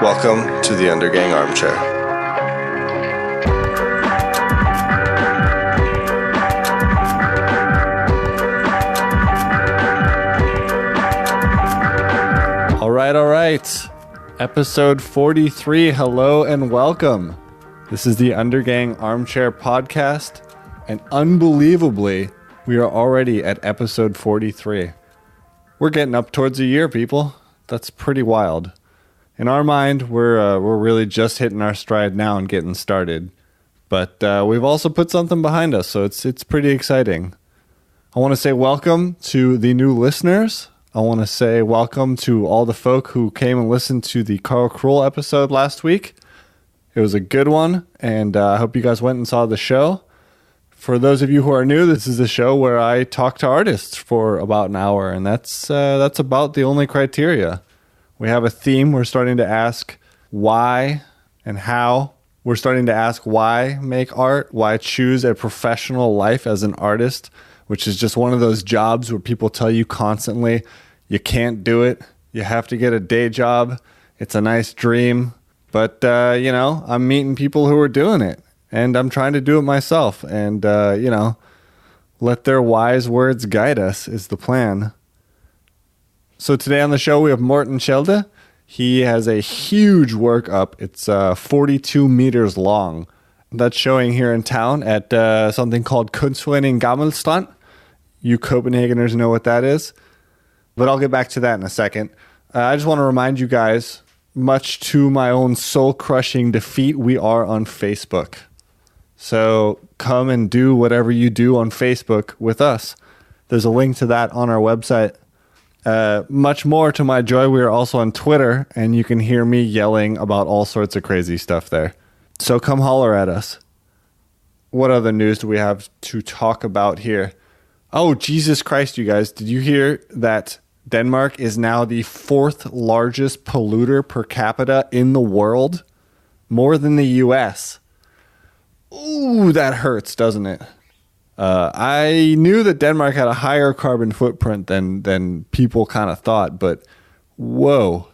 Welcome to the Undergang Armchair. All right. Episode 43. Hello and welcome. This is the Undergang Armchair podcast, and unbelievably, we are already at episode 43. We're getting up towards a year, people. That's pretty wild. In our mind, we're really just hitting our stride now and getting started. But we've also put something behind us, so it's pretty exciting. I want to say welcome to the new listeners. I want to say welcome to all the folk who came and listened to the Carl Krull episode last week. It was a good one, and I hope you guys went and saw the show. For those of you who are new, this is the show where I talk to artists for about an hour, and that's about the only criteria. We have a theme. We're starting to ask why and how. We're starting to ask why make art, why choose a professional life as an artist, which is just one of those jobs where people tell you constantly, you can't do it. You have to get a day job. It's a nice dream. But, I'm meeting people who are doing it, and I'm trying to do it myself. And, let their wise words guide us is the plan. So today on the show, we have Morten Schelde. He has a huge work up. It's 42 meters long. That's showing here in town at something called Kunstforening Gammelstrand. You Copenhageners know what that is. But I'll get back to that in a second. I just want to remind you guys, much to my own soul-crushing defeat, we are on Facebook. So come and do whatever you do on Facebook with us. There's a link to that on our website. Much more to my joy, we are also on Twitter, and you can hear me yelling about all sorts of crazy stuff there. So come holler at us. What other news do we have to talk about here? Oh, Jesus Christ, you guys. Did you hear that Denmark is now the 4th largest polluter per capita in the world? More than the US. Ooh, that hurts, doesn't it? I knew that Denmark had a higher carbon footprint than people kind of thought, but whoa.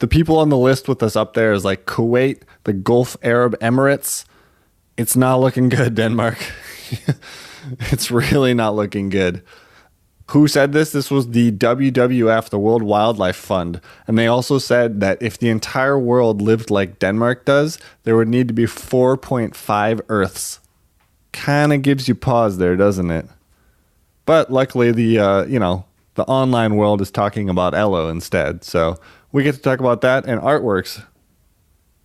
The people on the list with us up there is like Kuwait, the Gulf Arab Emirates. It's not looking good, Denmark. It's really not looking good. Who said this? This was the WWF, the World Wildlife Fund. And they also said that if the entire world lived like Denmark does, there would need to be 4.5 Earths. Kind of gives you pause there, doesn't it? But luckily, the online world is talking about Elo instead. So we get to talk about that and artworks.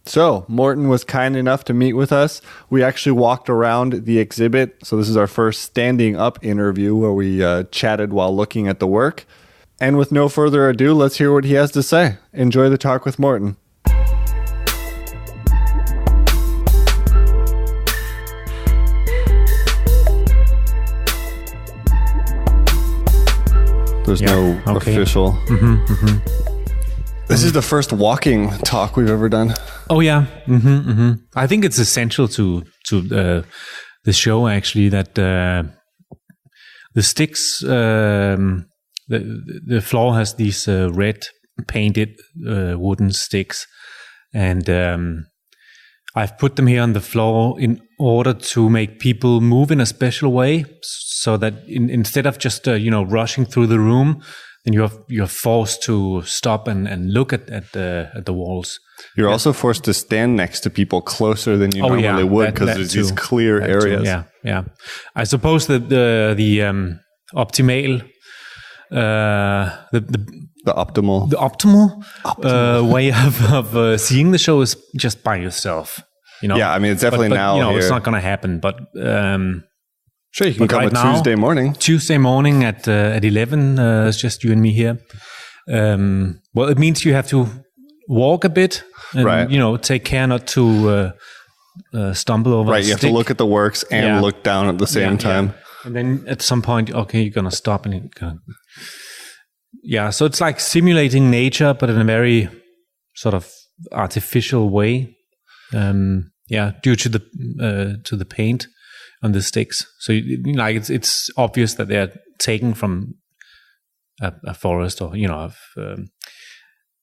So Morten was kind enough to meet with us. We actually walked around the exhibit. So this is our first standing up interview where we chatted while looking at the work. And with no further ado, let's hear what he has to say. Enjoy the talk with Morten. There's no official. This is the first walking talk we've ever done. Oh yeah, I think it's essential to the show actually that the sticks, the floor has these red painted wooden sticks, and I've put them here on the floor in order to make people move in a special way, so that instead of just rushing through the room, then you're forced to stop and look at the walls. You're also forced to stand next to people closer than you normally would because there's these clear areas. Yeah. I suppose that the optimal the optimal way of seeing the show is just by yourself. Yeah, I mean it's definitely but, now. It's not going to happen. But sure, you can come right Tuesday morning. Tuesday morning at 11. It's just you and me here. Well, it means you have to walk a bit, and right. Take care not to stumble over. Right, you have to look at the works and look down at the same time. Yeah. And then at some point, okay, you're gonna stop and you're gonna. Yeah, so it's like simulating nature, but in a very sort of artificial way. Due to the paint on the sticks. So it's obvious that they're taken from a forest or and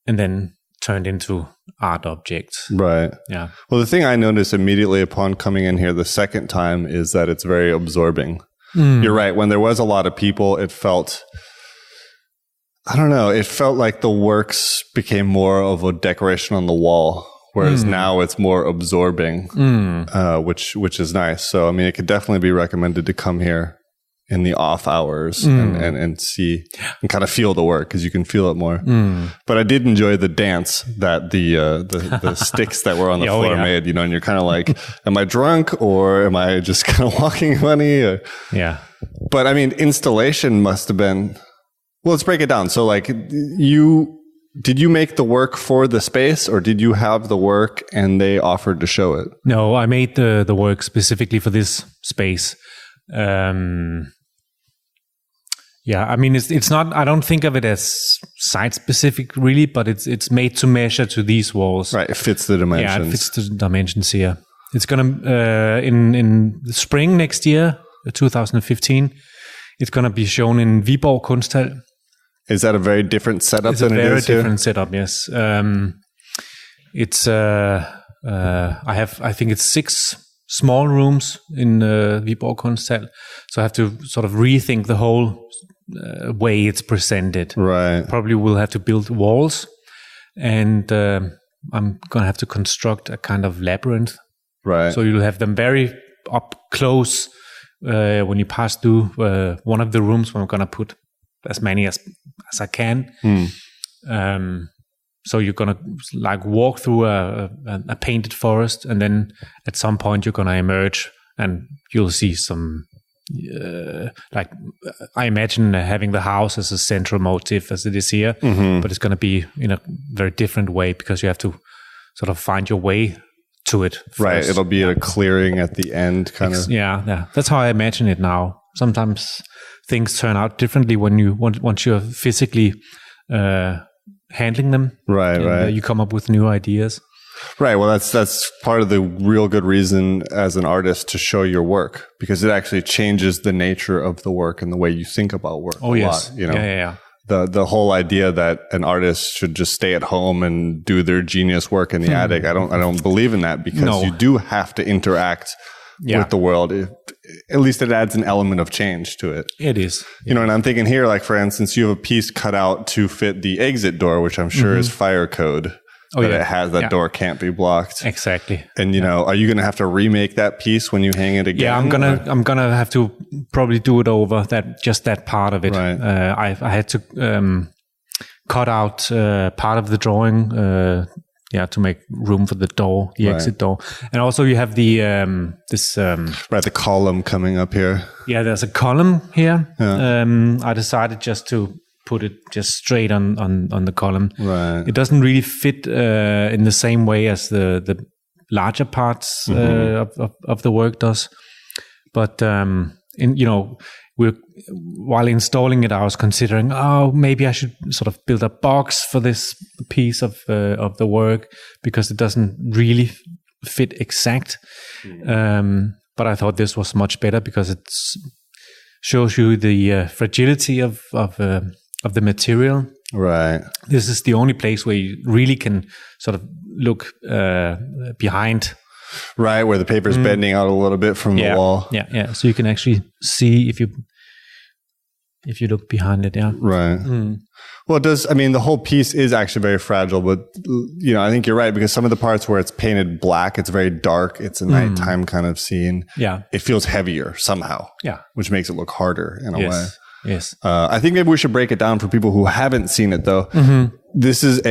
then turned into art objects. Right. Yeah. Well, the thing I noticed immediately upon coming in here the second time is that it's very absorbing. You're right. When there was a lot of people, it felt, I don't know, it felt like the works became more of a decoration on the wall, whereas now it's more absorbing, which is nice. So, I mean, it could definitely be recommended to come here in the off hours and see and kind of feel the work, because you can feel it more. But I did enjoy the dance that the sticks that were on the floor made, you know, and you're kind of like, am I drunk or am I just kind of walking funny? Yeah. But I mean, installation must have been, well, let's break it down. So like did you make the work for the space, or did you have the work and they offered to show it? No, I made the work specifically for this space. Yeah, I mean, it's not, I don't think of it as site specific really, but it's made to measure to these walls. Right, it fits the dimensions. Yeah, it fits the dimensions here. It's gonna in the spring next year, 2015. It's gonna be shown in Viborg Kunsthal. Is that a very different setup It's than it is here? It's a very different setup. Yes. It's I think it's 6 small rooms in Viborg Kunsthal, so I have to sort of rethink the whole way it's presented. Right. Probably will have to build walls, and I'm gonna have to construct a kind of labyrinth. Right. So you'll have them very up close when you pass through one of the rooms. Where I'm gonna put as many as I can. So you're gonna like walk through a painted forest, and then at some point you're gonna emerge, and you'll see some. Like I imagine having the house as a central motif as it is here, but it's going to be in a very different way, because you have to sort of find your way to it first. Right, it'll be a clearing at the end, kind of. Yeah. That's how I imagine it now. Sometimes things turn out differently when you once you're physically handling them. Right. You come up with new ideas. Right. Well, that's part of the real good reason as an artist to show your work, because it actually changes the nature of the work and the way you think about work. Oh, yes. Lot, you know? Yeah. The whole idea that an artist should just stay at home and do their genius work in the attic. I don't believe in that, because you do have to interact with the world. At least it adds an element of change to it. It is. You know, and I'm thinking here, like, for instance, you have a piece cut out to fit the exit door, which I'm sure is fire code. It has that door can't be blocked. Exactly. And you know, are you going to have to remake that piece when you hang it again? Yeah, I'm gonna have to probably do it over that part of it. Right. I had to cut out part of the drawing, to make room for the door, the exit door, and also you have the the column coming up here. Yeah, there's a column here. Yeah. I decided just to put it just straight on the column. Right. It doesn't really fit in the same way as the larger parts of the work does. But while installing it, I was considering, maybe I should sort of build a box for this piece of the work, because it doesn't really fit exact. But I thought this was much better, because it shows you the fragility of the material. Right. This is the only place where you really can sort of look behind. Right, where the paper's bending out a little bit from the wall. Yeah. So you can actually see if you look behind it. Yeah. Right. Well, the whole piece is actually very fragile, but you know, I think you're right, because some of the parts where it's painted black, it's very dark. It's a nighttime kind of scene. Yeah. It feels heavier somehow. Yeah. Which makes it look harder in a way. Yes. I think maybe we should break it down for people who haven't seen it, though. This is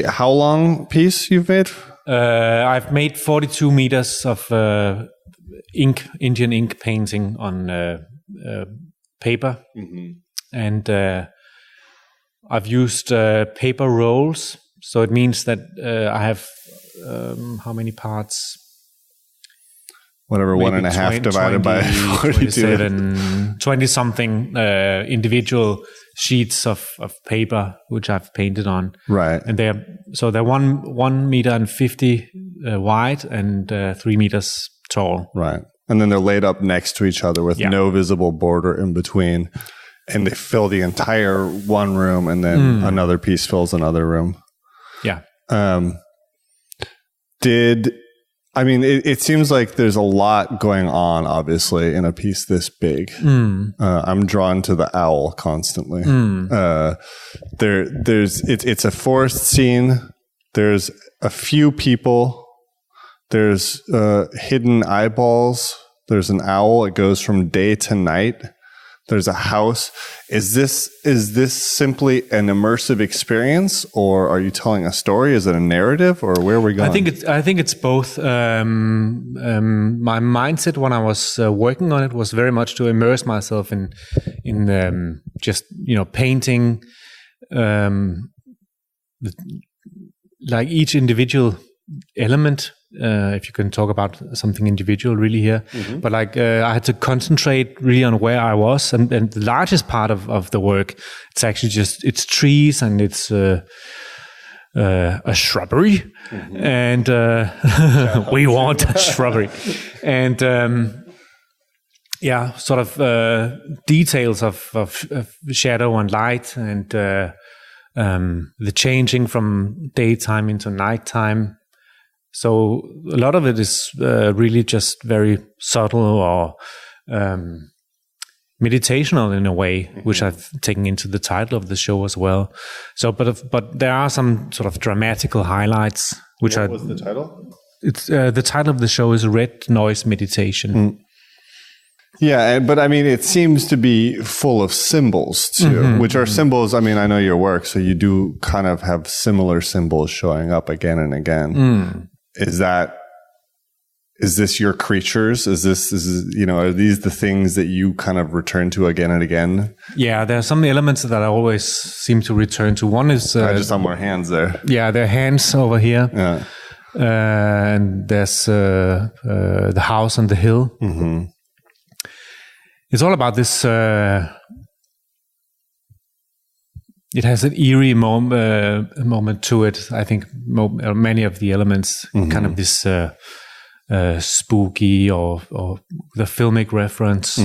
how long piece you've made? I've made 42 meters of Indian ink painting on paper, and I've used paper rolls. So it means that I have how many parts? Whatever, maybe 1.5 divided by 42. 20 something individual sheets of paper which I've painted on. Right. And they're 1 meter and 50 wide and 3 meters tall. Right. And then they're laid up next to each other with no visible border in between. And they fill the entire one room, and then another piece fills another room. Yeah. It seems like there's a lot going on, obviously, in a piece this big. I'm drawn to the owl constantly. It's a forest scene. There's a few people. There's hidden eyeballs. There's an owl. It goes from day to night. There's a house. Is this simply an immersive experience, or are you telling a story? Is it a narrative, or where are we going? I think it's both. My mindset when I was working on it was very much to immerse myself in just painting, like each individual element. If you can talk about something individual really here. But like I had to concentrate really on where I was, and the largest part of the work, it's actually it's trees and it's a shrubbery, and we want a shrubbery, and sort of details of shadow and light, and the changing from daytime into nighttime. So a lot of it is really just very subtle or meditational in a way, which I've taken into the title of the show as well. So, but there are some sort of dramatical highlights. What was the title? It's the title of the show is Red Noise Meditation. Yeah, but I mean, it seems to be full of symbols too, which are symbols. I mean, I know your work, so you do kind of have similar symbols showing up again and again. Is this your creatures? Are these the things that you kind of return to again and again? Yeah, there are some elements that I always seem to return to. One is I just saw more hands there. Yeah, there are hands over here. Yeah. And there's the house on the hill. It's all about this. It has an eerie moment to it. I think many of the elements, kind of this spooky or the filmic reference.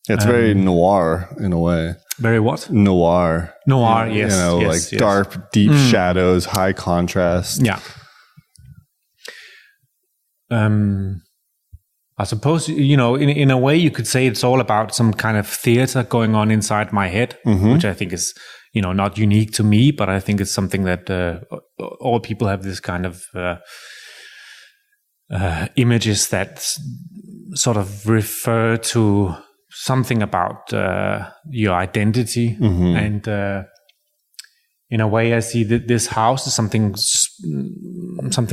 It's very noir in a way. Very what? Noir. Noir, yes. Yes. Dark, deep shadows, high contrast. Yeah. I suppose, in a way you could say it's all about some kind of theater going on inside my head, which I think is, not unique to me, but I think it's something that all people have this kind of images that sort of refer to something about your identity. And in a way, I see that this house is something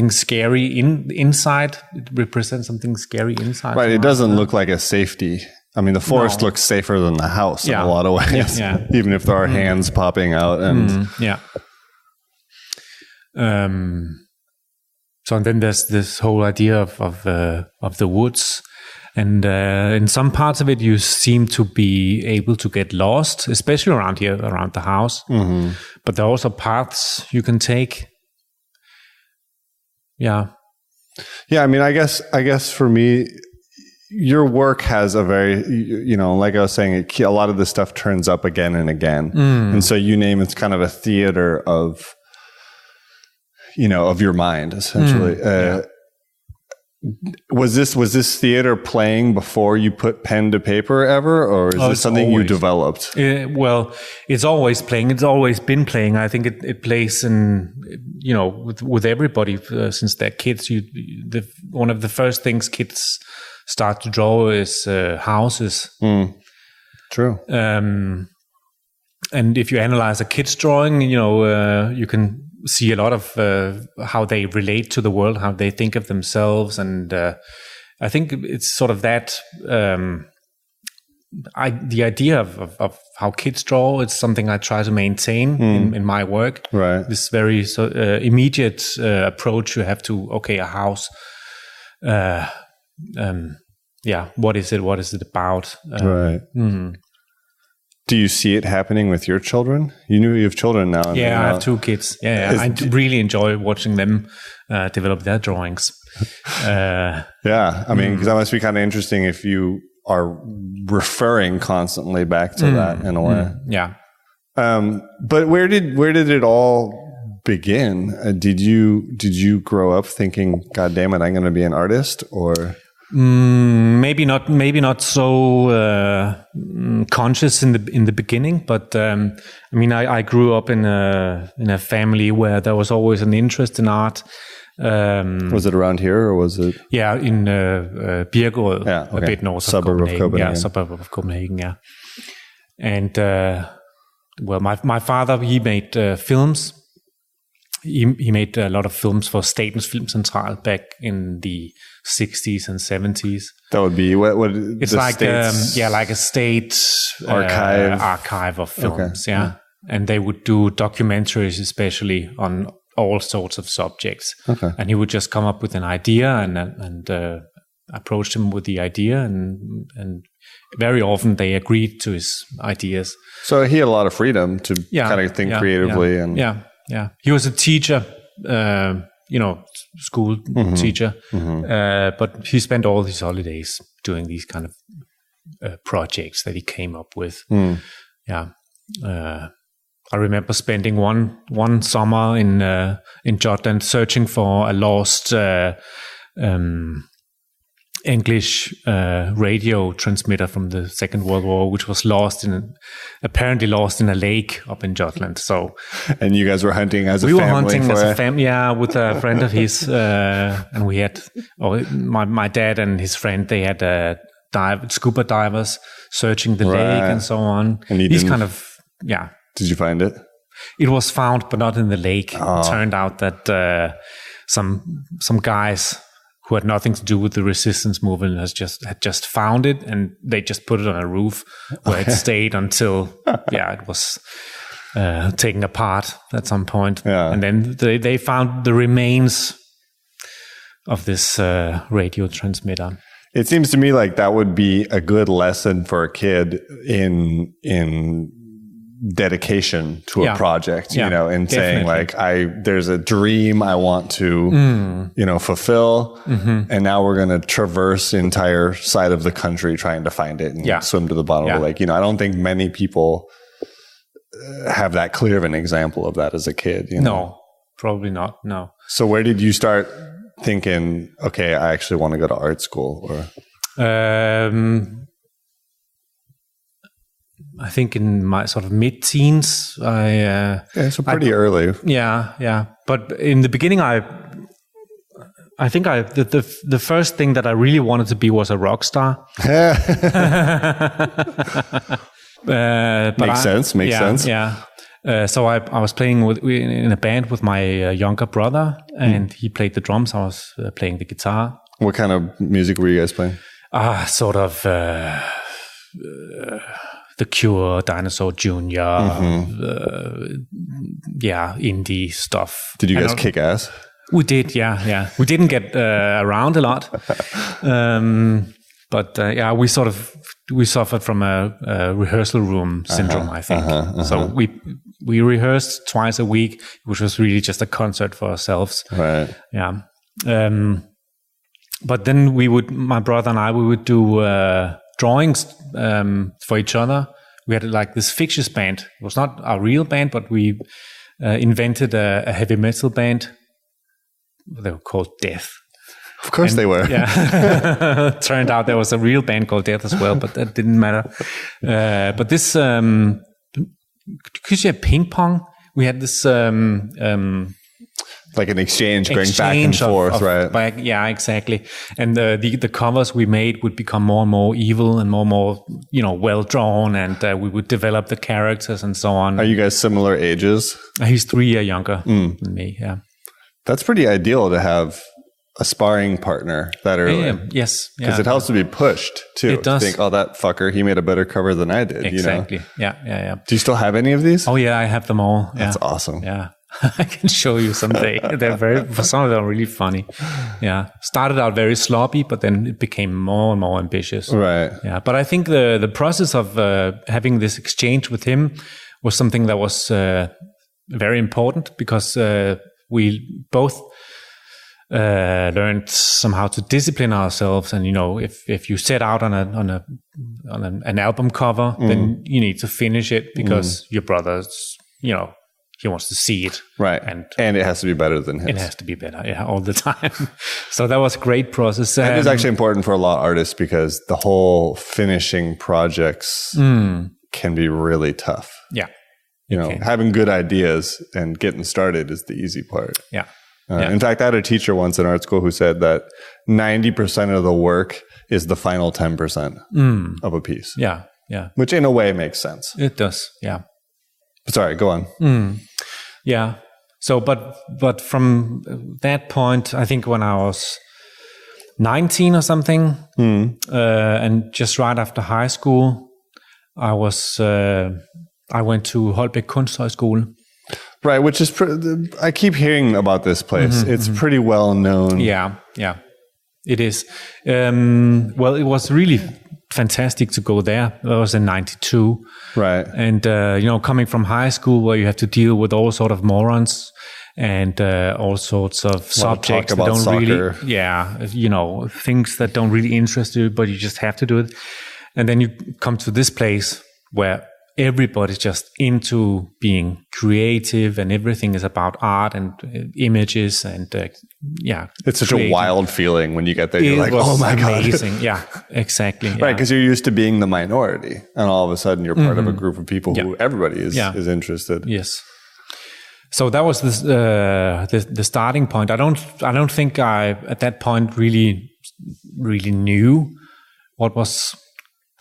scary inside. It represents something scary inside. Right. It doesn't look like a safety. I mean, the forest looks safer than the house in a lot of ways, even if there are hands popping out. And so then there's this whole idea of the woods. And in some parts of it, you seem to be able to get lost, especially around here, around the house. But there are also paths you can take. Yeah. Yeah, I mean, I guess for me, your work has a very, like I was saying, a lot of this stuff turns up again and again. And so you name it's kind of a theater of, of your mind, essentially. Was this theater playing before you put pen to paper ever, or is this something you developed? Well, it's always playing. It's always been playing. I think it plays in, with everybody since they're kids. One of the first things kids start to draw is houses. True. And if you analyze a kid's drawing, you can see a lot of how they relate to the world, how they think of themselves. And I think it's sort of that, the idea of how kids draw, it's something I try to maintain in my work. Right. This very immediate approach you have to, a house. What is it? What is it about? Right. Do you see it happening with your children? You have children now. I have 2 kids. I really enjoy watching them develop their drawings. I mean, because that must be kind of interesting if you are referring constantly back to that in a way. Yeah. But where did it all begin? Did you grow up thinking, God damn it, I'm going to be an artist, or? Maybe not so conscious in the beginning, but I mean, I grew up in a family where there was always an interest in art. Was it around here, or was it? Yeah, in Birkerød, a bit north suburb of Copenhagen. Yeah, suburb of Copenhagen. Yeah, and well, my father, he made films. He made a lot of films for Statens Filmcentral back in the 60s and 70s. That would be what it's like like a state archive of films. Okay. Yeah, and they would do documentaries, especially on all sorts of subjects. Okay. And he would just come up with an idea and approached him with the idea, and very often they agreed to his ideas. So he had a lot of freedom to kind of think creatively. Yeah. He was a teacher, school teacher, but he spent all his holidays doing these kind of projects that he came up with. Yeah. I remember spending one summer in Jutland searching for a lost English radio transmitter from the Second World War, which was apparently lost in a lake up in Jutland. So, and you guys were hunting as a family? We were hunting as a family, with a friend of his, and we had my dad and his friend. They had scuba divers searching the lake and so on. And these kind of Did you find it? It was found, but not in the lake. It turned out that some guys who had nothing to do with the resistance movement had just found it, and they just put it on a roof where it stayed until it was taken apart at some point. Yeah. And then they found the remains of this radio transmitter. It seems to me like that would be a good lesson for a kid in dedication to a project, and saying like, there's a dream I want to, fulfill. And now we're going to traverse the entire side of the country trying to find it and swim to the bottom of the lake. I don't think many people have that clear of an example of that as a kid. No, probably not. No. So where did you start thinking, okay, I actually want to go to art school? Or I think in my sort of mid-teens, so pretty early. Yeah. But in the beginning, I think the first thing that I really wanted to be was a rock star. Makes sense. Yeah. So I was playing in a band with my younger brother, and he played the drums. I was playing the guitar. What kind of music were you guys playing? Sort of. The Cure, Dinosaur Jr., indie stuff. Did you guys kick ass? We did, yeah. We didn't get around a lot, but we suffered from a rehearsal room syndrome, I think. So we rehearsed twice a week, which was really just a concert for ourselves. Right. Yeah. But then my brother and I, we would do drawings for each other. We had like this fictitious band. It was not our real band, but we invented a heavy metal band. They were called Death. Of course they were. Yeah. Turned out there was a real band called Death as well, but that didn't matter. But this, because you have ping pong, we had this like an exchange going back and forth, right? Yeah, exactly. And the covers we made would become more and more evil and more well drawn, and we would develop the characters and so on. Are you guys similar ages? He's 3 years younger than me. Yeah, that's pretty ideal to have a sparring partner that early. Yes, because it helps to be pushed too. It does. To think, that fucker, he made a better cover than I did. Exactly. Yeah. Do you still have any of these? Oh yeah, I have them all. That's awesome. Yeah. I can show you someday. For some of them are really funny. Yeah. Started out very sloppy, but then it became more and more ambitious. Right. Yeah. But I think the process of having this exchange with him was something that was very important, because we both learned somehow to discipline ourselves. And if you set out on an album cover, then you need to finish it, because your brother's he wants to see it. Right. And it has to be better than his. It has to be better, all the time. So that was a great process. It is actually important for a lot of artists because the whole finishing projects can be really tough. Yeah. Having good ideas and getting started is the easy part. Yeah. In fact, I had a teacher once in art school who said that 90% of the work is the final 10% of a piece. Yeah. Yeah. Which in a way makes sense. It does. Yeah. Sorry, go on. Yeah. So, but from that point, I think when I was 19 or something, and just right after high school, I went to Holbæk Kunsthøjskole. Right, which is I keep hearing about this place. It's pretty well known. Yeah, it is. Well, it was really fantastic to go there. That was in 92. Right. And, coming from high school where you have to deal with all sort of morons and all sorts of subjects that don't soccer. really, things that don't really interest you, but you just have to do it. And then you come to this place where everybody's just into being creative and everything is about art and images and it's such a wild feeling when you get there. You're like, oh my god, amazing. Yeah, exactly. Right, because you're used to being the minority and all of a sudden you're part of a group of people who everybody is interested. Yes. So that was the starting point. I don't think I at that point really knew what was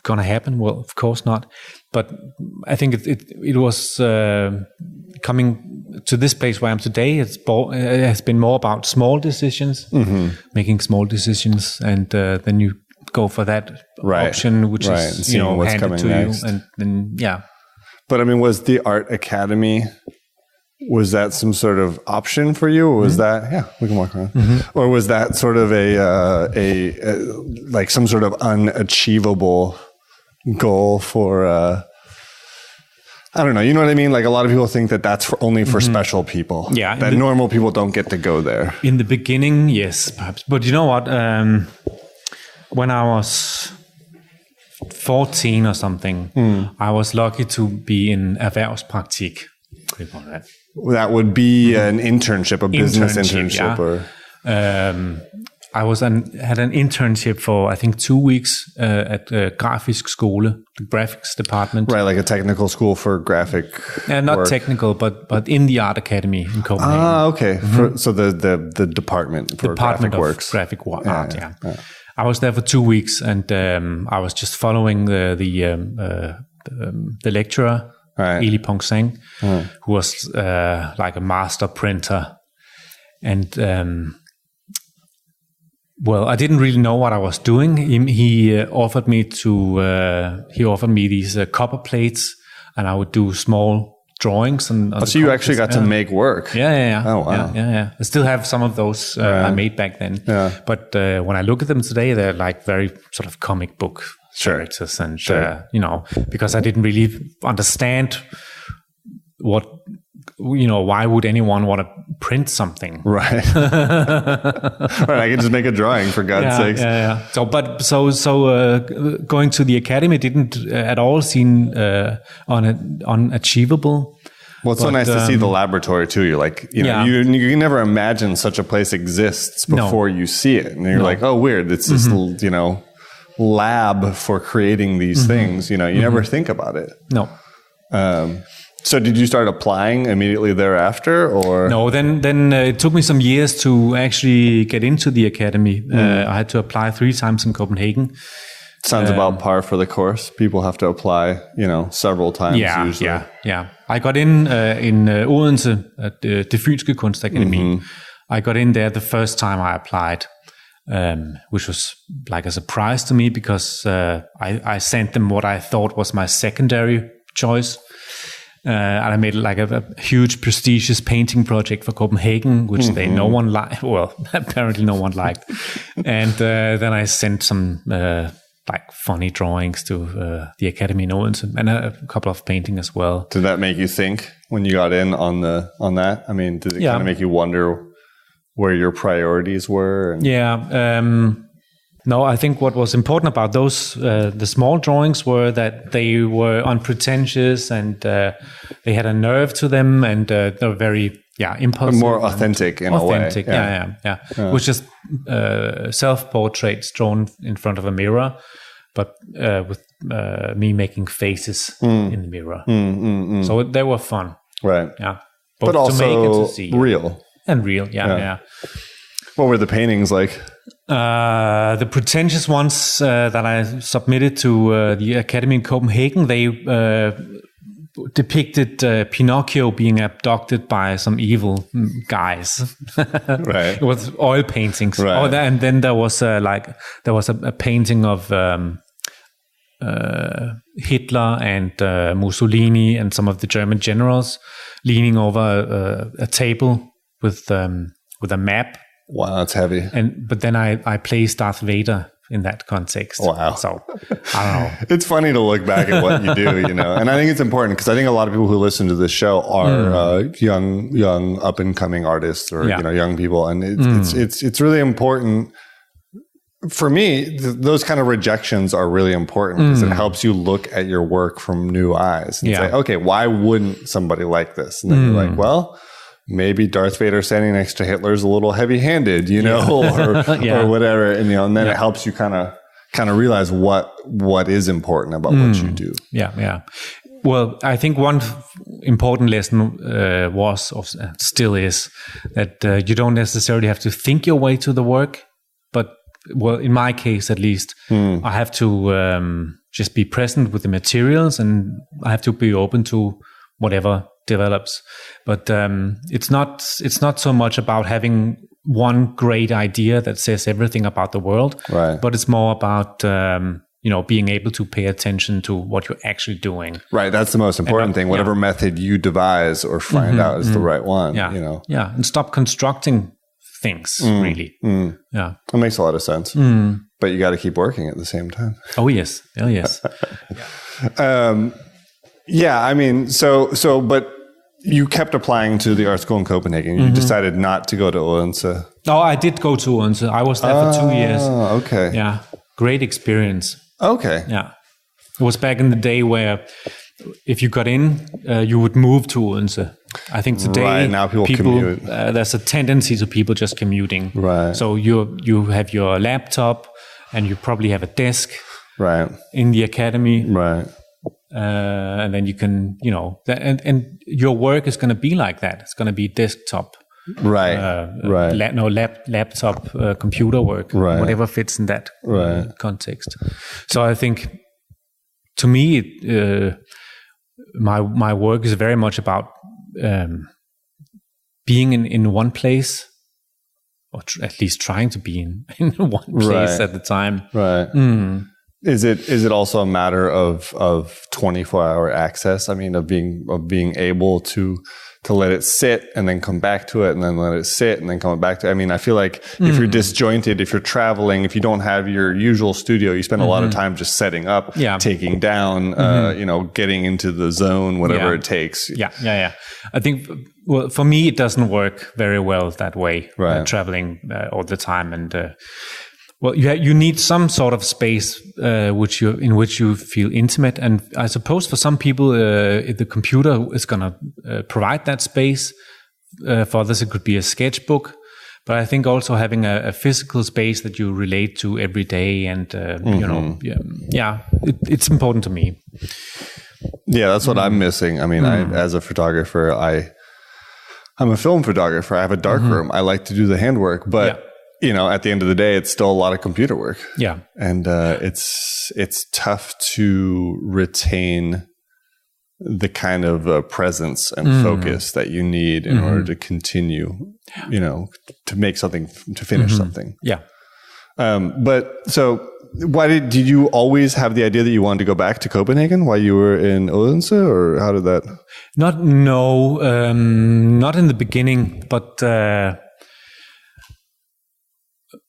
going to happen. Well, of course not. But I think it was coming to this place where I am today. It has been more about small decisions, making small decisions, and then you go for that option, which is handed to next. you, and then But I mean, was the art academy? Was that some sort of option for you, or was that we can walk around, or was that sort of a like some sort of unachievable goal for I don't know, you know what I mean? Like a lot of people think that that's only for special people. Yeah. That normal people don't get to go there. In the beginning, yes, perhaps. But you know what? When I was 14 or something, I was lucky to be in erhvervspraktik. That would be an internship, a business internship. Or I had an internship for, I think, 2 weeks at Grafisk Skole, the graphics department. Right, like a technical school for graphic not work. Technical, but in the art academy in Copenhagen. Ah, okay. So the department for Department graphic of works. Graphic art, yeah. I was there for 2 weeks, and I was just following the lecturer, Eli Pongsang, who was like a master printer. And well, I didn't really know what I was doing. He offered me these copper plates, and I would do small drawings. So you actually got to make work. Yeah. Oh, wow. Yeah. I still have some of those I made back then. Yeah. But when I look at them today, they're like very sort of comic book characters, and because I didn't really understand why would anyone want to print something? Right. Right. I can just make a drawing, for God's sakes. Yeah. So going to the academy didn't at all seem unachievable. Well, it's so nice to see the laboratory too. You're like, you can never imagine such a place exists before you see it. And you're like, oh, weird. It's this, lab for creating these things. You never think about it. No. So did you start applying immediately thereafter, or? No, then it took me some years to actually get into the academy. I had to apply 3 times in Copenhagen. Sounds about par for the course. People have to apply, several times usually. Yeah. I got in Odense at Det Fynske Kunstakademi. I got in there the first time I applied, which was like a surprise to me because I sent them what I thought was my secondary choice. And I made like a huge prestigious painting project for Copenhagen, which no one liked. Well, apparently no one liked. And then I sent some like funny drawings to the Academy in Odense, and a couple of painting as well. Did that make you think when you got in on that? I mean, did it kind of make you wonder where your priorities were? No, I think what was important about those, the small drawings, were that they were unpretentious and they had a nerve to them, and they were very, impulsive. More authentic in a way. Authentic, yeah. It was just self-portraits drawn in front of a mirror, but with me making faces in the mirror. So they were fun. Right. Yeah. But to also make and to see. real. And real, yeah. What were the paintings like? The pretentious ones that I submitted to the Academy in Copenhagen, they depicted Pinocchio being abducted by some evil guys. Right. It was oil paintings. Right. Oh, and then there was a painting of Hitler and Mussolini and some of the German generals leaning over a table with a map. Wow, that's heavy. But then I placed Darth Vader in that context. Wow. So I don't know. It's funny to look back at what you do, and I think it's important because I think a lot of people who listen to this show are young up and coming artists or young people, and it's really important. For me, those kind of rejections are really important because it helps you look at your work from new eyes and say, okay, why wouldn't somebody like this? And then you're like, well, maybe Darth Vader standing next to Hitler is a little heavy-handed, or whatever, and then it helps you kind of realize what is important about what you do. Yeah. Well, I think one important lesson was, or still is, that you don't necessarily have to think your way to the work, but in my case at least, I have to just be present with the materials, and I have to be open to whatever develops. But it's not so much about having one great idea that says everything about the world, right? But it's more about being able to pay attention to what you're actually doing. Right, that's the most important thing. Whatever method you devise or find out is the right one. Yeah, and stop constructing things. Really, yeah, that makes a lot of sense. But you got to keep working at the same time. Oh yes. I mean, but you kept applying to the art school in Copenhagen. You decided not to go to Odense. Oh, I did go to Odense. I was there for 2 years. Oh, okay. Yeah, great experience. Okay. Yeah, it was back in the day where if you got in, you would move to Odense. I think today now people commute. There's a tendency to people just commuting. Right. So you have your laptop and you probably have a desk. Right. In the academy. Right. And then you can, and your work is going to be like that. It's going to be desktop, right? Laptop, computer work, right? Whatever fits in that context. So I think, to me, my work is very much about being in one place, or at least trying to be in one place at the time, right? Is it also a matter of 24-hour access? I mean, of being able to let it sit and then come back to it, and then let it sit and then come back to it. I mean, I feel like if you're disjointed, if you're traveling, if you don't have your usual studio, you spend a lot of time just setting up, taking down, getting into the zone, whatever it takes. Yeah. I think, well, for me, it doesn't work very well that way, traveling all the time. And well, you need some sort of space in which you feel intimate, and I suppose for some people, the computer is going to provide that space. For others, it could be a sketchbook. But I think also having a physical space that you relate to every day, and it's important to me. Yeah, that's what I'm missing. I mean, as a photographer, I'm a film photographer. I have a dark room. I like to do the handwork, but. At the end of the day, it's still a lot of computer work. Yeah. And it's tough to retain the kind of presence and focus that you need in order to continue, to make something, to finish something. Yeah. But so did you always have the idea that you wanted to go back to Copenhagen while you were in Odense, or how did that? Not in the beginning, but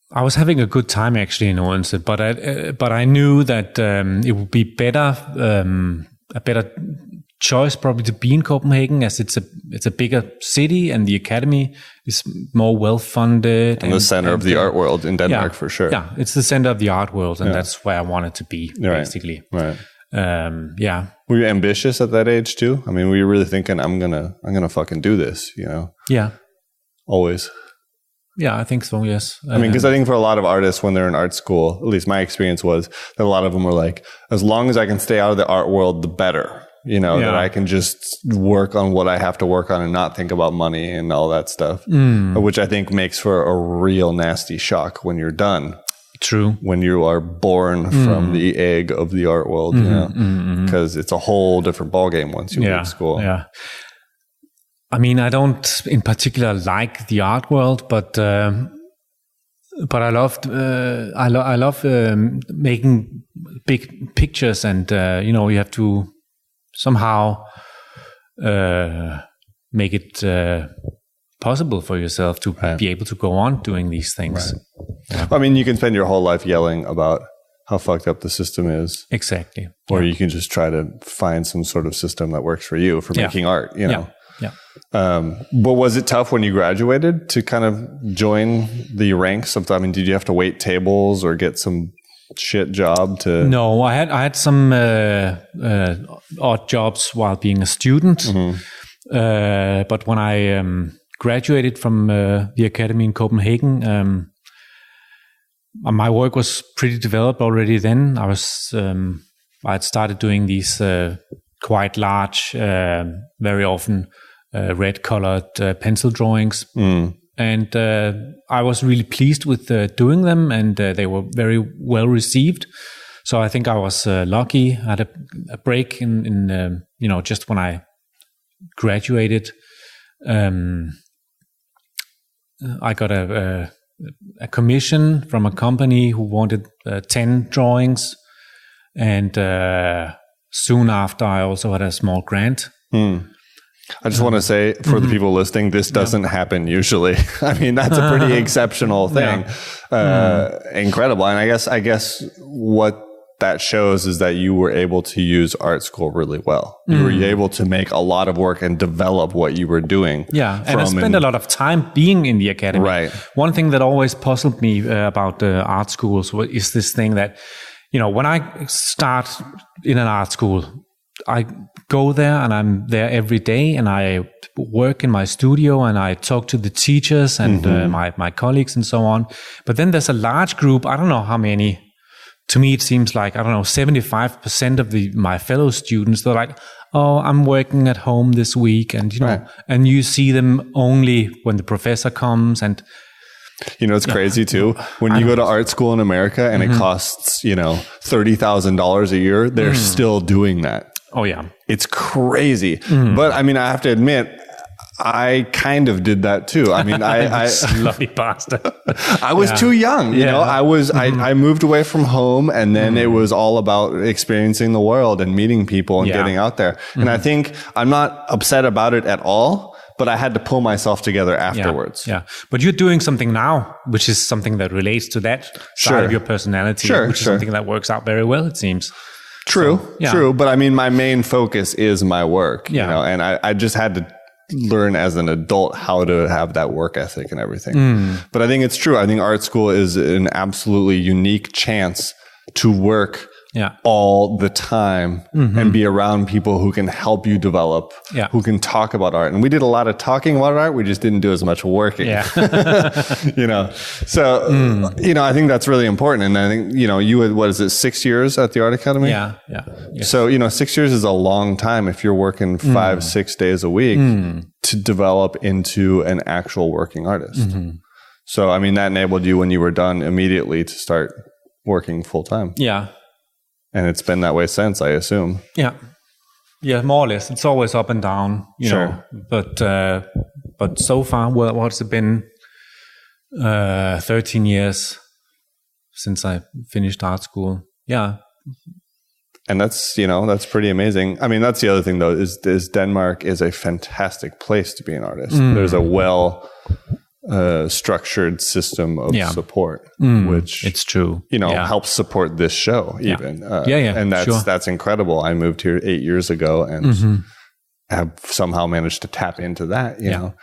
I was having a good time actually in Odense, but I knew that it would be better choice probably to be in Copenhagen, as it's a bigger city and the academy is more well funded and the center of the art world in Denmark, for sure. Yeah, it's the center of the art world, and that's where I wanted to be, basically. Right. Yeah. Were you ambitious at that age too? I mean, were you really thinking, I'm gonna fucking do this? Yeah. Always. Yeah, I think so. Yes. I mean, because I think for a lot of artists, when they're in art school, at least my experience was that a lot of them were like, as long as I can stay out of the art world, the better. That I can just work on what I have to work on and not think about money and all that stuff, which I think makes for a real nasty shock when you're done. True. When you are born from the egg of the art world, because it's a whole different ballgame once you leave school. Yeah. I mean, I don't in particular like the art world, but I love making big pictures, and you have to somehow make it possible for yourself to be able to go on doing these things. Right. Yeah. I mean, you can spend your whole life yelling about how fucked up the system is. Exactly. Or you can just try to find some sort of system that works for you for making art, Yeah. But was it tough when you graduated to kind of join the ranks of, I mean, did you have to wait tables or get some shit job to? No, I had some odd jobs while being a student. But when I graduated from the academy in Copenhagen, my work was pretty developed already then. I had started doing these quite large, very often red-colored pencil drawings. And I was really pleased with doing them, and they were very well received. So I think I was lucky. I had a break in just when I graduated. I got a commission from a company who wanted 10 drawings, and soon after I also had a small grant. I just want to say, for the people listening, this doesn't happen usually. I mean, that's a pretty exceptional thing. Incredible. And I guess what that shows is that you were able to use art school really well. You were able to make a lot of work and develop what you were doing. Yeah, and I spent a lot of time being in the academy. Right. One thing that always puzzled me about art schools is this thing that, when I start in an art school, I go there and I'm there every day, and I work in my studio and I talk to the teachers and my colleagues and so on. But then there's a large group, I don't know how many. To me, it seems like, 75% of my fellow students, they're like, oh, I'm working at home this week. And, and you see them only when the professor comes. And it's crazy too. When you go to art school in America and it costs, $30,000 a year, they're still doing that. Oh, yeah. It's crazy. But I mean, I have to admit, I kind of did that too. I mean, I bloody bastard. I was too young, I moved away from home, and then it was all about experiencing the world and meeting people and getting out there. And I think I'm not upset about it at all, but I had to pull myself together afterwards. Yeah. But you're doing something now, which is something that relates to that side of your personality, which is something that works out very well, it seems. True. But I mean, my main focus is my work, and I just had to learn as an adult how to have that work ethic and everything. But I think it's true. I think art school is an absolutely unique chance to work all the time and be around people who can help you develop, who can talk about art. And we did a lot of talking about art. We just didn't do as much working, So, I think that's really important. And I think, you had, 6 years at the Art Academy? Yeah. So, 6 years is a long time if you're working 5-6 days a week to develop into an actual working artist. So, I mean, that enabled you when you were done immediately to start working full time. Yeah. And it's been that way since, I assume. Yeah, more or less. It's always up and down, you know. But so far, what's it been? 13 years since I finished art school. Yeah. And that's pretty amazing. I mean, that's the other thing though, is Denmark is a fantastic place to be an artist. There's a structured system of support, which it's true. Helps support this show even. And that's incredible. I moved here 8 years ago and have somehow managed to tap into that, you know?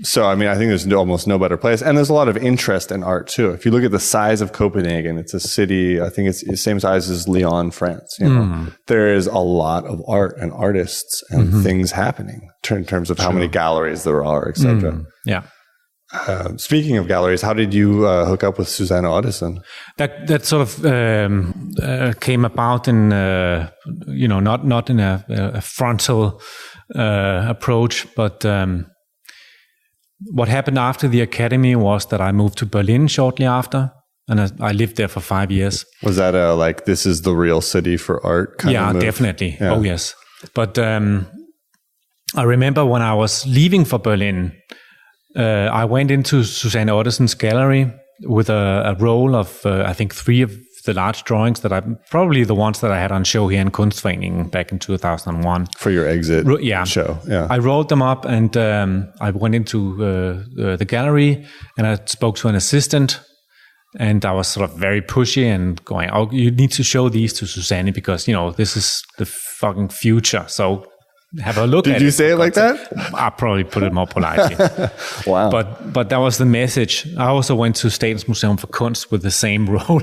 So, I mean, I think there's almost no better place. And there's a lot of interest in art too. If you look at the size of Copenhagen, it's a city, I think it's the same size as Lyon, France. You know, there is a lot of art and artists and things happening in terms of how many galleries there are, etc. Speaking of galleries, how did you hook up with Susanne Ottesen? That sort of came about in, not in a frontal approach, but what happened after the academy was that I moved to Berlin shortly after, and I lived there for 5 years. Was that this is the real city for art kind of move? Definitely. Yeah. Oh, yes. But I remember when I was leaving for Berlin, I went into Susanne Ottesen's gallery with a roll of, I think, 3 of the large drawings that probably the ones that I had on show here in Kunstforeningen back in 2001. For your exit show. Yeah. I rolled them up and I went into the gallery and I spoke to an assistant and I was sort of very pushy and going, oh, you need to show these to Susanne because, this is the fucking future. So have a look at it. Did you say it like that? I probably put it more politely. Wow. But that was the message. I also went to Statens Museum for Kunst with the same roll,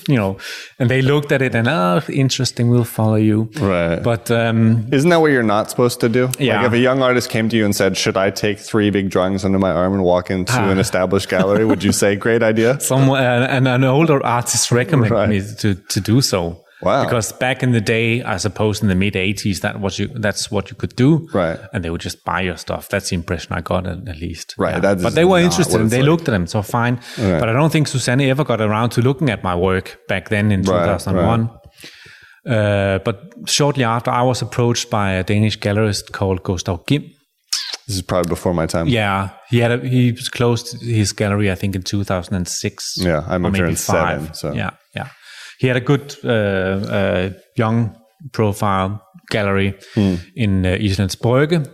and they looked at it and, interesting, we'll follow you. Right. But isn't that what you're not supposed to do? Yeah. Like if a young artist came to you and said, should I take 3 big drawings under my arm and walk into an established gallery? Would you say, great idea? And an older artist recommended me to do so. Wow. Because back in the day, I suppose in the mid 80s, that's what you could do. Right. And they would just buy your stuff. That's the impression I got at least. Right. Yeah. But they were interested and they looked at them. So fine. Right. But I don't think Susanne ever got around to looking at my work back then in 2001. Right. But shortly after, I was approached by a Danish gallerist called Gustav Gim. This is probably before my time. Yeah. He closed his gallery, I think, in 2006. Yeah. I moved here in 2007. So. Yeah. He had a good young profile gallery in Islands Brygge.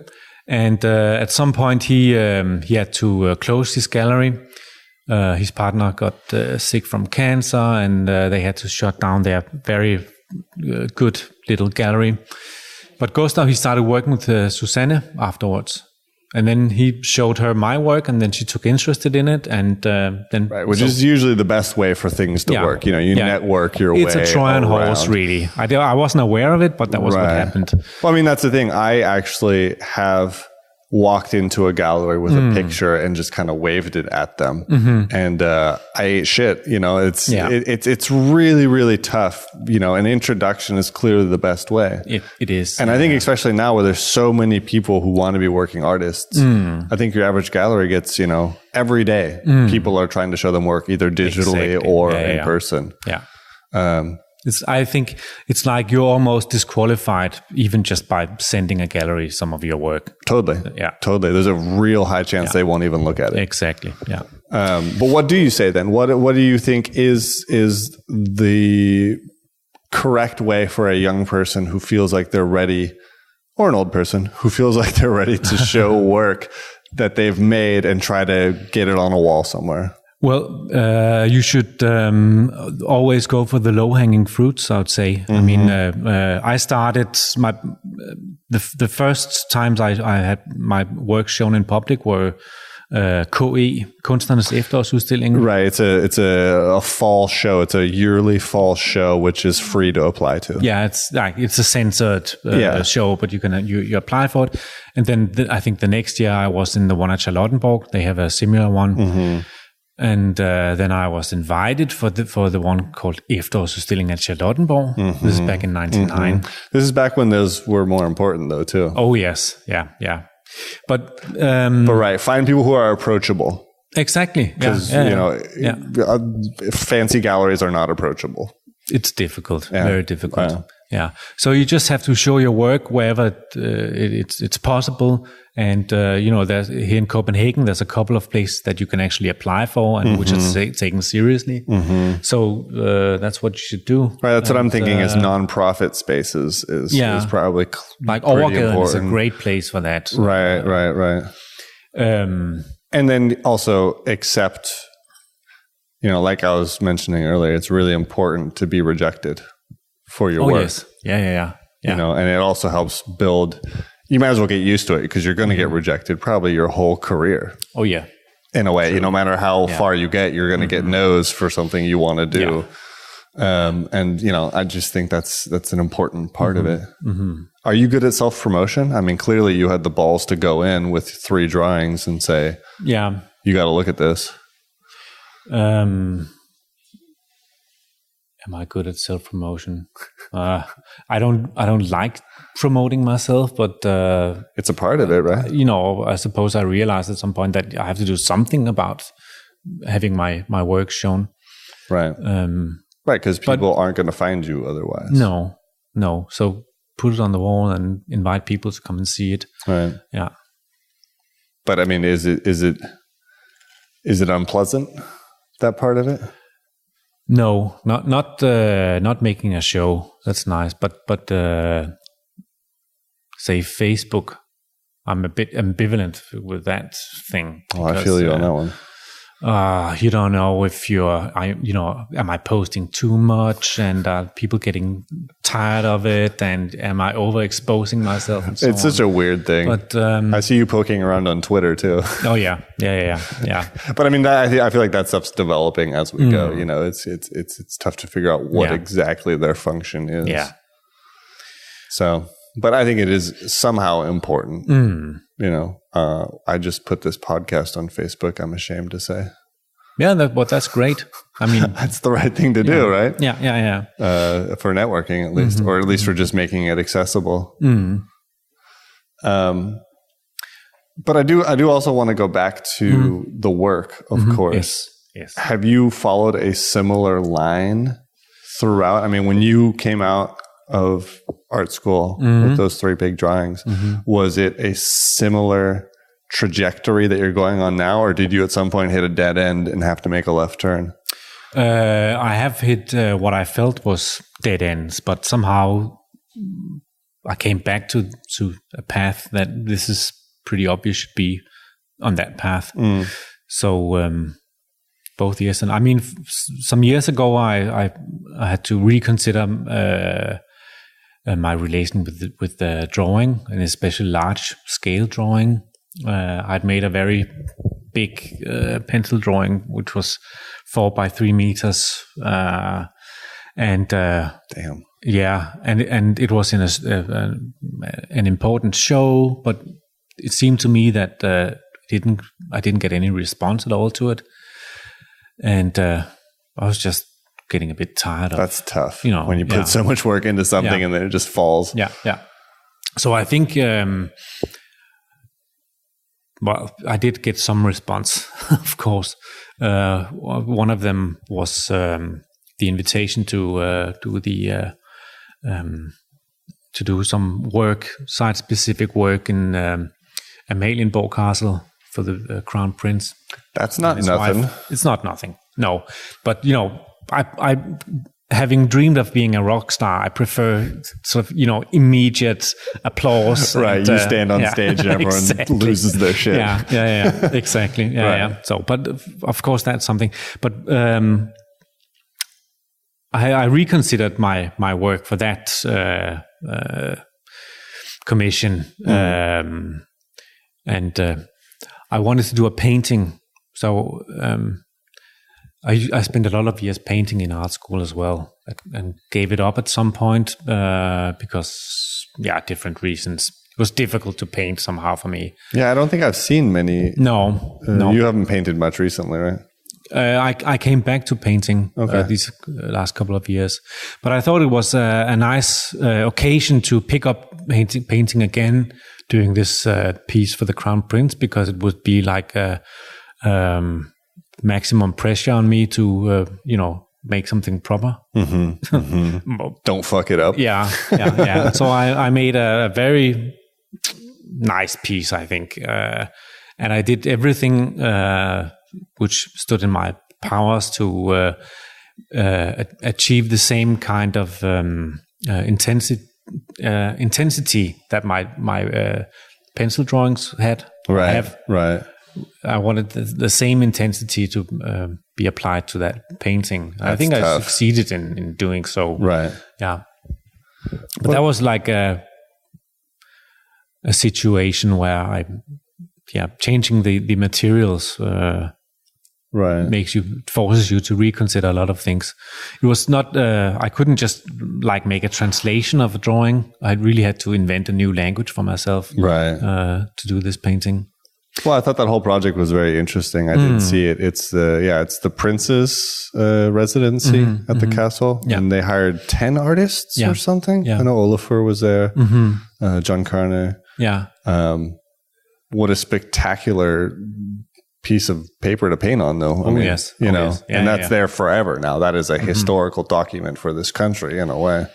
And at some point, he had to close his gallery. His partner got sick from cancer, and they had to shut down their very good little gallery. But Gustav, he started working with Susanne afterwards. And then he showed her my work, and then she took interest in it, and then which is usually the best way for things to work. Network your way. It's a Trojan horse, really. I wasn't aware of it, but that was what happened. Well, I mean, that's the thing. I actually have walked into a gallery with a picture and just kind of waved it at them, and I ate shit. It's really, really tough. An introduction is clearly the best way. It is, and I think especially now where there's so many people who want to be working artists, I think your average gallery gets every day people are trying to show them work either digitally or in person. Yeah. I think it's like you're almost disqualified even just by sending a gallery some of your work. Totally. Yeah. Totally. There's a real high chance they won't even look at it. Exactly. Yeah. But what do you say then? What do you think is the correct way for a young person who feels like they're ready, or an old person who feels like they're ready to show work that they've made and try to get it on a wall somewhere? Well, you should always go for the low-hanging fruits, I would say. I mean, I started the first times I had my work shown in public were KE, Kunstnernes Efterårsudstilling. Right, it's a fall show. It's a yearly fall show, which is free to apply to. Yeah, it's a censored show, but you apply for it. And then I think the next year I was in the one at Charlottenborg. They have a similar one. And then I was invited for the one called Efterårsudstilling at Charlottenborg. This is back in 1999. This is back when those were more important, though, too. Oh yes, yeah. But right, find people who are approachable. Exactly, because fancy galleries are not approachable. It's difficult, very difficult. Yeah, so you just have to show your work wherever it's possible. And, there's here in Copenhagen, there's a couple of places that you can actually apply for and which is taken seriously. So that's what you should do. Right, that's what I'm thinking is non-profit spaces is probably like Overgaden is a great place for that. Right. And then also accept, like I was mentioning earlier, it's really important to be rejected for your work. Yes. Yeah. And it also helps build, you might as well get used to it because you're going to get rejected probably your whole career. Oh, yeah. In a way, no matter how far you get, you're going to get no's for something you want to do. Yeah. I just think that's an important part of it. Are you good at self-promotion? I mean, clearly you had the balls to go in with 3 drawings and say, yeah, you got to look at this. Am I good at self-promotion? I don't like promoting myself, but it's a part of it, right? I suppose I realized at some point that I have to do something about having my work shown. Right. Right, because people aren't going to find you otherwise. No. So put it on the wall and invite people to come and see it. Right. Yeah. But I mean, is it unpleasant, that part of it? No, not making a show. That's nice, but say Facebook, I'm a bit ambivalent with that thing. Oh, I feel you on that one. You don't know if am I posting too much, and are people getting tired of it, and am I overexposing myself? And so it's such a weird thing. But I see you poking around on Twitter too. Oh yeah. But I mean, I feel like that stuff's developing as we go. It's tough to figure out what exactly their function is. Yeah. So, but I think it is somehow important. I just put this podcast on Facebook, I'm ashamed to say. Yeah, that's great. I mean, that's the right thing to do, right? Yeah. For networking, at least, or at least for just making it accessible. But I do also want to go back to the work, of course. Yes. Have you followed a similar line throughout? I mean, when you came out of art school with those 3 big drawings, was it a similar trajectory that you're going on now, or did you at some point hit a dead end and have to make a left turn? I have hit what I felt was dead ends, but somehow I came back to a path that this is pretty obvious should be on that path. So both years, and I mean, some years ago, I had to reconsider my relation with the drawing, and especially large scale drawing. I'd made a very big pencil drawing, which was 4 by 3 meters, and damn, yeah, and it was in an important show, but it seemed to me that I didn't get any response at all to it, and I was just getting a bit tired of. That's tough, when you put so much work into something and then it just falls. Yeah. So I think. Well, I did get some response, of course. One of them was the invitation to do some work, site-specific work in Amalienborg Castle for the Crown Prince. That's not nothing. It's not nothing. No, but I having dreamed of being a rock star, I prefer sort of, immediate applause. Right, you stand on stage and everyone loses their shit. Yeah, exactly. Yeah. So, but of course that's something. But I reconsidered my work for that commission, and I wanted to do a painting. So. I spent a lot of years painting in art school as well, and gave it up at some point because, different reasons. It was difficult to paint somehow for me. Yeah, I don't think I've seen many. No. You haven't painted much recently, right? I came back to painting these last couple of years, but I thought it was a nice occasion to pick up painting again doing this piece for the Crown Prince, because it would be like a maximum pressure on me to make something proper. Don't fuck it up. Yeah. So I made a very nice piece, I think, and I did everything which stood in my powers to achieve the same kind of intensity that my pencil drawings had. Right. I wanted the same intensity to be applied to that painting. I think I succeeded in doing so. Right. Yeah. But that was like a situation where changing the materials forces you to reconsider a lot of things. It was not, I couldn't just like make a translation of a drawing. I really had to invent a new language for myself to do this painting. Well, I thought that whole project was very interesting. I did see it. It's the prince's residency at the castle, and they hired 10 artists or something. Yeah. I know Olafur was there, John Carner. Yeah. What a spectacular piece of paper to paint on, though. I mean, yes. You know, yes. And that's there forever now. That is a historical document for this country in a way.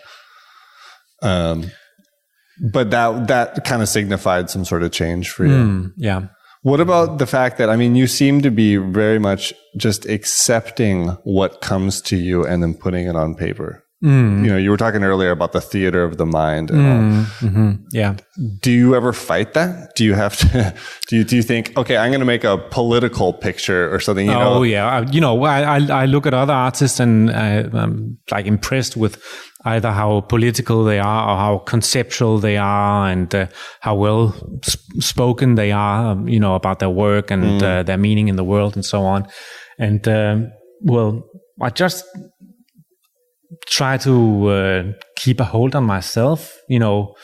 But that kind of signified some sort of change for you. Yeah. What about the fact that, I mean, you seem to be very much just accepting what comes to you and then putting it on paper. You know, you were talking earlier about the theater of the mind and all. Yeah. Do you ever fight that? Do you have to, do you think, okay, I'm going to make a political picture or something, you know? Oh, yeah. I look at other artists and I'm like impressed with either how political they are or how conceptual they are and how well spoken they are, about their work and their meaning in the world and so on. And, I just try to keep a hold on myself, I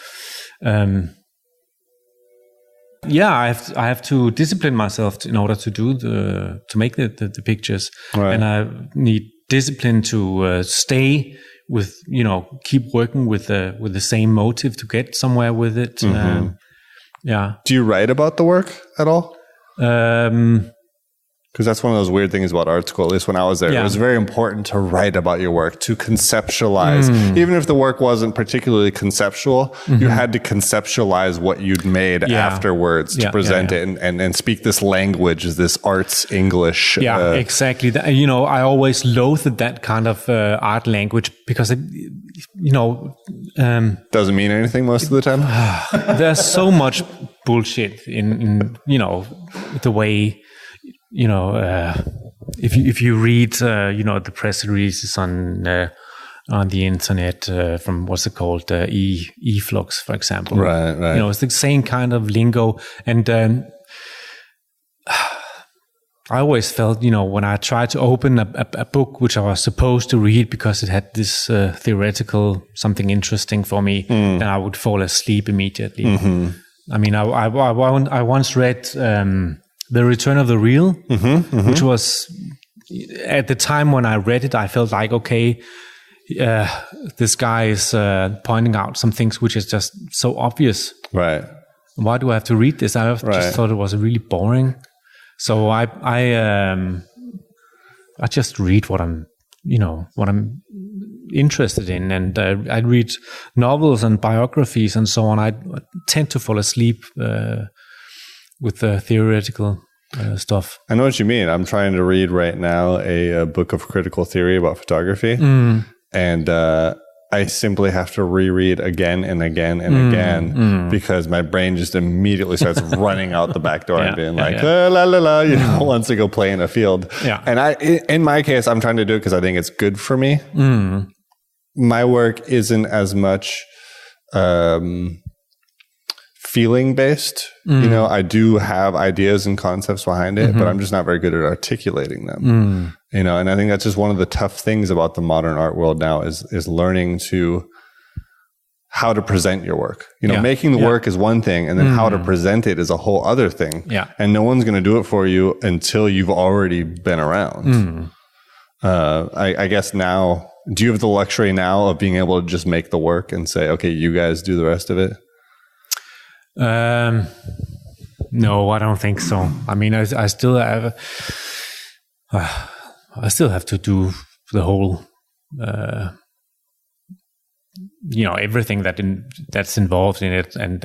have to discipline myself in order to make the pictures, and I need discipline to stay with, keep working with the same motive to get somewhere with it. Do you write about the work at all? Because that's one of those weird things about art school, at least when I was there. It was very important to write about your work, to conceptualize. Even if the work wasn't particularly conceptual, you had to conceptualize what you'd made afterwards to present it and speak this language, this arts English. Yeah, exactly. I always loathed that kind of art language because it, doesn't mean anything most of the time. There's so much bullshit in the way... if you read, the press releases on the internet from what's it called, eFlux, for example. Right. It's the same kind of lingo, and I always felt, when I tried to open a book which I was supposed to read because it had this theoretical something interesting for me, then I would fall asleep immediately. I mean, I once read. The Return of the Real, which was, at the time when I read it, I felt like, okay, this guy is pointing out some things which is just so obvious. Right. Why do I have to read this? I just thought it was really boring. So I just read what I'm interested in, and I read novels and biographies and so on. I tend to fall asleep with the theoretical stuff. I know what you mean. I'm trying to read right now a book of critical theory about photography, and I simply have to reread again and again and again because my brain just immediately starts running out the back door and being like, la la la, wants to go play in a field. Yeah. And in my case, I'm trying to do it because I think it's good for me. My work isn't as much feeling based. I do have ideas and concepts behind it, but I'm just not very good at articulating them. And I think that's just one of the tough things about the modern art world now is learning how to present your work. Making the work is one thing, and then how to present it is a whole other thing. Yeah. And no one's going to do it for you until you've already been around. I guess now, do you have the luxury now of being able to just make the work and say, okay, you guys do the rest of it? No, I don't think so. I mean, I still have, to do the whole, everything that's involved in it, and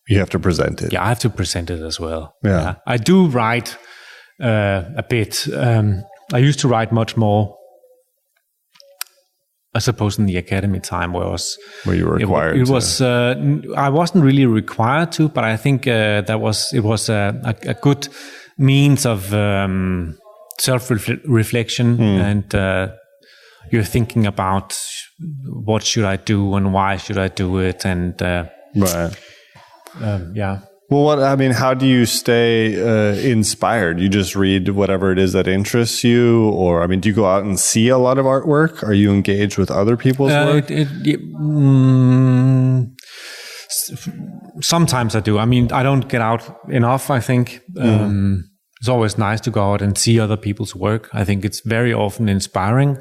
you have to present it. Yeah, I have to present it as well. Yeah, I do write a bit. I used to write much more. I suppose in the academy time where you were required. It was. I wasn't really required to, but I think it was a good means of self-reflection, and you're thinking about what should I do and why should I do it, and right. Yeah. Well, how do you stay inspired? You just read whatever it is that interests you, or do you go out and see a lot of artwork? Are you engaged with other people's work? Sometimes I do. I don't get out enough, I think. It's always nice to go out and see other people's work. I think it's very often inspiring.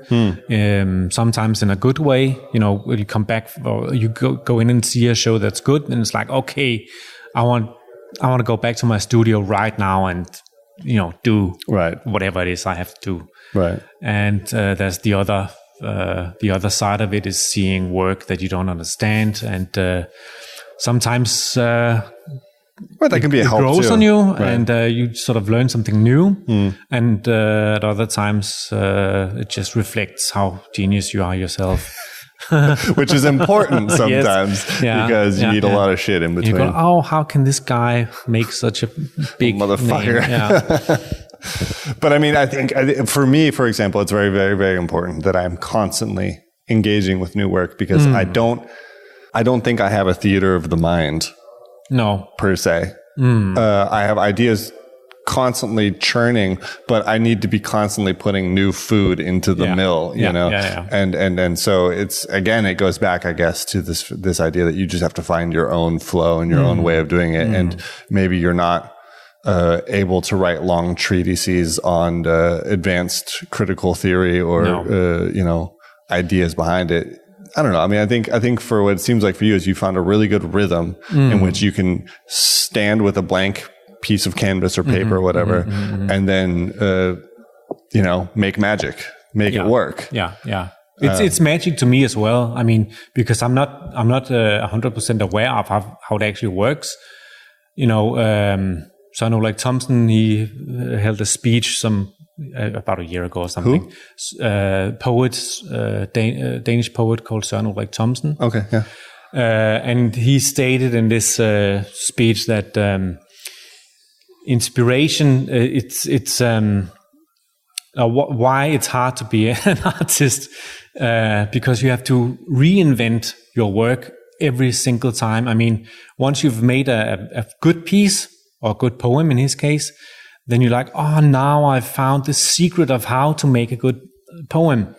Sometimes in a good way. When you come back or you go in and see a show that's good, and it's like, okay, I want to go back to my studio right now and do whatever it is I have to do. Right. And there's the other side of it is seeing work that you don't understand, and sometimes that can be a help grows too. on you, right. And you sort of learn something new. And at other times it just reflects how genius you are yourself. Which is important sometimes because you need a lot of shit in between. You go, oh, how can this guy make such a big motherfucker? Name? Yeah. But I think for me, for example, it's very, very, very important that I'm constantly engaging with new work, because I don't think I have a theater of the mind. No, per se. I have ideas constantly churning, but I need to be constantly putting new food into the mill, you know? Yeah. And so it's, again, it goes back, I guess, to this idea that you just have to find your own flow and your own way of doing it. And maybe you're not able to write long treatises on advanced critical theory or, ideas behind it. I don't know. I think for what it seems like for you is you found a really good rhythm in which you can stand with a blank piece of canvas or paper or whatever, and then, make magic, make it work. Yeah. It's magic to me as well. Because I'm not 100% aware of how it actually works. So I know, like Thompson, he held a speech about a year ago or something. Danish poet called Søren Ulrik Thomsen. Okay, yeah. And he stated in this speech that inspiration, it's why it's hard to be an artist, because you have to reinvent your work every single time. Once you've made a good piece, or a good poem in his case, then you're like, oh, now I've found the secret of how to make a good poem.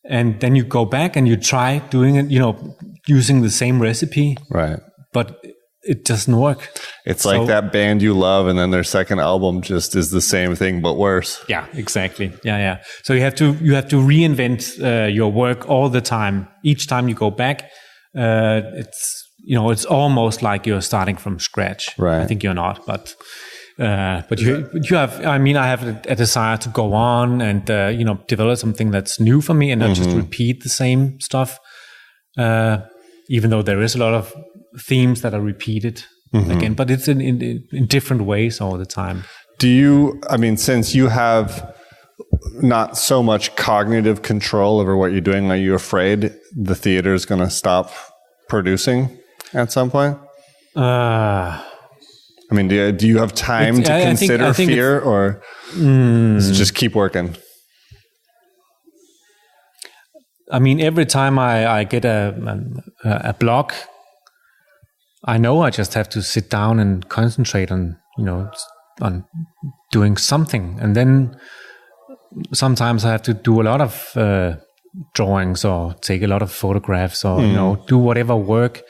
And then you go back and you try doing it, using the same recipe. Right. But it doesn't work. It's like that band you love, and then their second album just is the same thing, but worse. Yeah, exactly. Yeah. So you have to reinvent your work all the time. Each time you go back, it's almost like you're starting from scratch. Right. I think you're not, but you have. I have a desire to go on and develop something that's new for me, and not just repeat the same stuff. Even though there is a lot of themes that are repeated again, but it's in different ways all the time. Do you? Since you have not so much cognitive control over what you're doing, are you afraid the theater is going to stop producing at some point? Do you have time to consider I think fear, or just keep working? Every time I get a block, I know I just have to sit down and concentrate on doing something, and then sometimes I have to do a lot of drawings or take a lot of photographs or do whatever work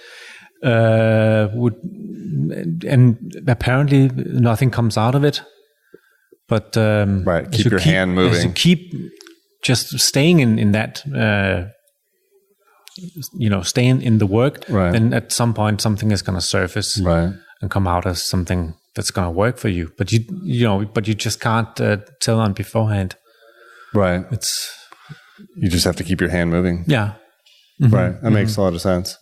and apparently nothing comes out of it. But right, keep your hand moving. As you keep just staying in that, staying in the work. Right. Then at some point something is going to surface, right, and come out as something that's going to work for you. But you just can't tell on beforehand. Right. You just have to keep your hand moving. Yeah. Right. That makes a lot of sense.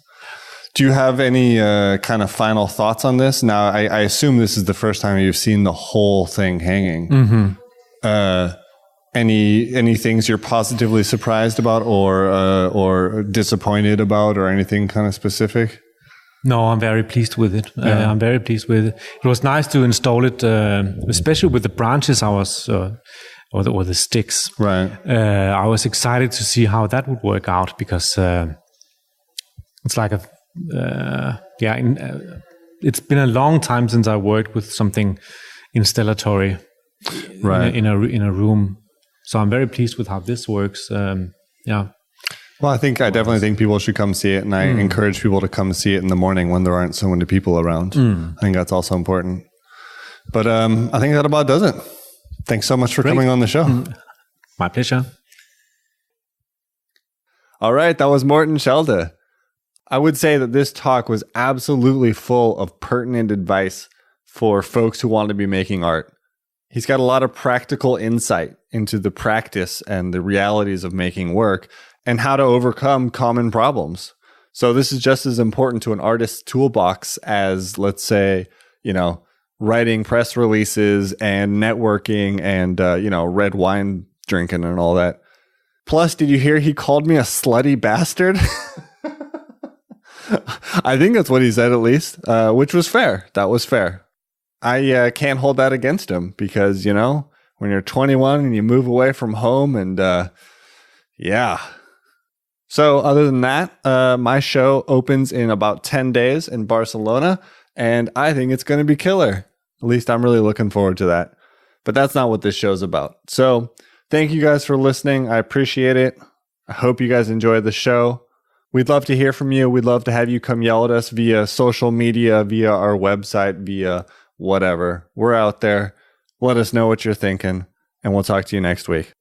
Do you have any kind of final thoughts on this? Now, I assume this is the first time you've seen the whole thing hanging. Any things you're positively surprised about or disappointed about or anything kind of specific? No, I'm very pleased with it. I'm very pleased with it. It was nice to install it, especially with the branches I was, or the sticks. Right. I was excited to see how that would work out because it's like it's been a long time since I worked with something installatory in a room. So I'm very pleased with how this works. Well, I definitely think people should come see it, and I encourage people to come see it in the morning when there aren't so many people around. I think that's also important. But I think that about does it. Thanks so much for coming on the show. My pleasure. All right, that was Morten Schelde. I would say that this talk was absolutely full of pertinent advice for folks who want to be making art. He's got a lot of practical insight into the practice and the realities of making work and how to overcome common problems. So this is just as important to an artist's toolbox as, let's say, writing press releases and networking and, red wine drinking and all that. Plus, did you hear he called me a slutty bastard? I think that's what he said, at least, which was fair. That was fair. I can't hold that against him because, when you're 21 and you move away from home and, So other than that, my show opens in about 10 days in Barcelona, and I think it's going to be killer. At least I'm really looking forward to that. But that's not what this show's about. So thank you guys for listening. I appreciate it. I hope you guys enjoyed the show. We'd love to hear from you. We'd love to have you come yell at us via social media, via our website, via whatever. We're out there. Let us know what you're thinking, and we'll talk to you next week.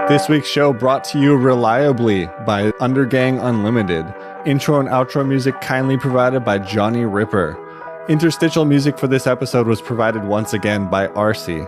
This week's show brought to you reliably by Undergang Unlimited. Intro and outro music kindly provided by Johnny Ripper. Interstitial music for this episode was provided once again by RC.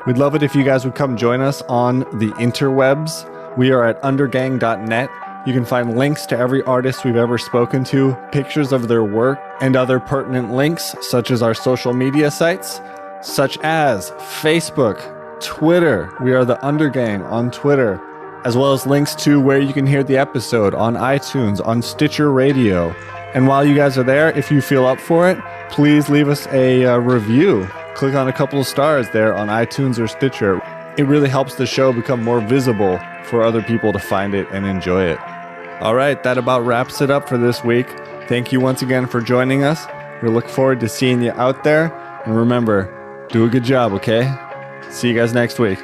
We'd love it if you guys would come join us on the interwebs. We are at undergang.net. You can find links to every artist we've ever spoken to, pictures of their work, and other pertinent links, such as our social media sites, such as Facebook, Twitter. We are the Undergang on Twitter, as well as links to where you can hear the episode on iTunes, on Stitcher Radio. And while you guys are there, if you feel up for it, please leave us a review. Click on a couple of stars there on iTunes or Stitcher. It really helps the show become more visible for other people to find it and enjoy it. All right, that about wraps it up for this week. Thank you once again for joining us. We look forward to seeing you out there. And remember, do a good job, okay? See you guys next week.